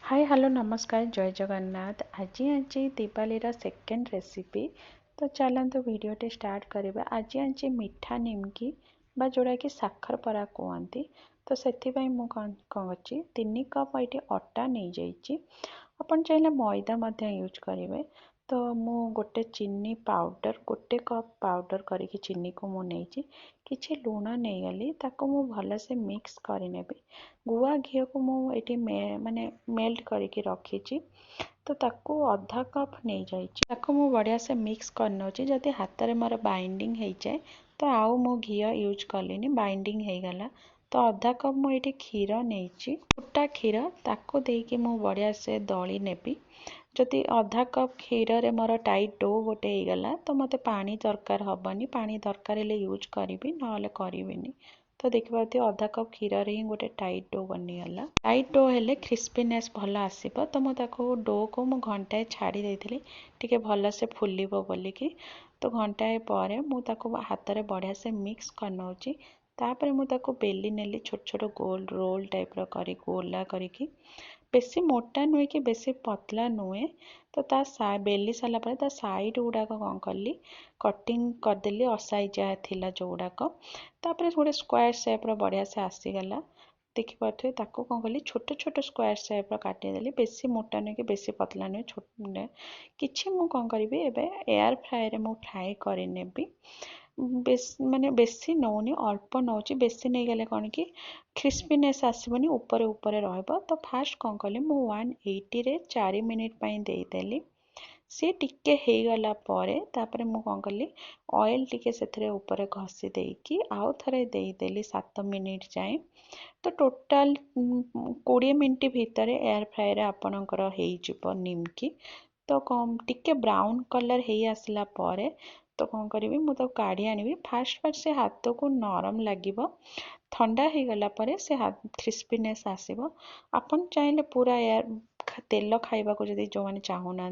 Hi hello नमस्कार जय जगन्नाथ आज आज दिवाली सेकेंड रेसिपी। तो चलतु वीडियोटे स्टार्ट करिबा। आज आज मिठा निमकी बा जोड़ा कि साखर परा कहती। तो से कौन करछि 3 कप ये अटा नहीं जाइए। अपन चाहिए मैदा यूज करेंगे। तो मु गोटे चीनी पाउडर गोटे कप पाउडर करके चीनी को मुझे किसी लुण नहीं गली ताको मु भलसे मिक्स करनेबी। गुआ घी को मुझे माने मेल्ट करके रखी। तो ताको अधा कप नहीं जाइए ताको मु बढ़िया से मिक्स कर नौची। जदि हाथ में मोर बाइंडिंग हो जाए तो आउ मु घी यूज कलिनी बाइंडिंग हो गला। तो अधा कप मुझे क्षीर नहीं फुटा क्षीर ताको देकी मु बढ़िया से दली नेबी। जदि अधा कप क्षीर रे मोर टाइट डो गोटे गला तो मते पानी दरकार हबनी। पानी दरकार हेले यूज करी ना करिविनी। तो देखिए अधा कप क्षीर रे ही गोटे टाइट डो बनीगला। टाइट डो हेले क्रिस्पीनेस भल आसो। तो मुझे डो को मु घंटाए छाड़ी देती टिके भल से फुलिबो बोलिकी। तो घंटाए पर मुझे हाथ में बढ़िया से मिक्स कर नौची। तापर मुझे बेली नेली छोट छोट गोल रोल टाइप री गोला करी। बेसी मोटा नुहे कि बेसी पतला नुहे। तो बेली सारा पर ता साइड गुड़ाक कौन कली कटिंग करदेली असाइजा थिला जो गुड़ाक। तापर गोटे स्क्वायर सेप बढ़िया से आसीगला। देखिपे ताको कौन कली छोट छोट स्क्वायर सेप काटिदेली। बेसी मोटा नुहे कि बेसी पतला नुहे छोट किछि मु कौन करी एबे एयर फ्राए रे मु फ्राए करिनेबी। माने बेसी नौनी अल्प नौची बेसी नहीं गले कौन कि क्रिस्पीनेस आसबनी ऊपर ऊपर रहिबो। तो फास्ट कौन कली मु 180 रे 4 मिनिट पई देदेली। सी टिके हो गला परे तापर मु कौन कली ऑयल टिके से ऊपर घसी देकी आउ थरे देदेली 7 मिनिट जाए। तो टोटाल 20 मिनिट भितर एयर फ्राए रे आपणकर हो निमकी। तो कम टिके ब्राउन कलर हो आसला परे तो कौन करी मु तो काढ़ी आनी। फास्ट फास्ट से हाथ को नरम लगे। ठंडा हो गला परे से हाथ क्रिस्पीनेस आसब। आपन चाहिए पूरा एयर तेल खाइबा को जदि जो मैंने चाहूना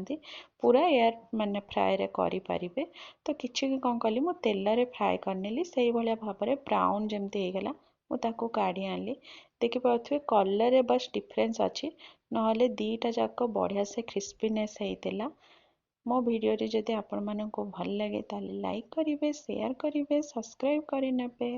पूरा एयर माने फ्राए रे करि परिबे। तो किछि कौन कली मु तेल रे फ्राए करनेली से भलिया भाव में ब्राउन जमती हो गला मु ताको काढ़ी आनली। देखिपे कलर रे बस डिफरेंस अच्छी नहले दीटा जाक बढ़िया से क्रिस्पीनेस होइतिला। मो वीडियो जदि आपण मानक भल लगे ताले लाइक करिवे शेयर करिवे सब्सक्राइब करि नेबे।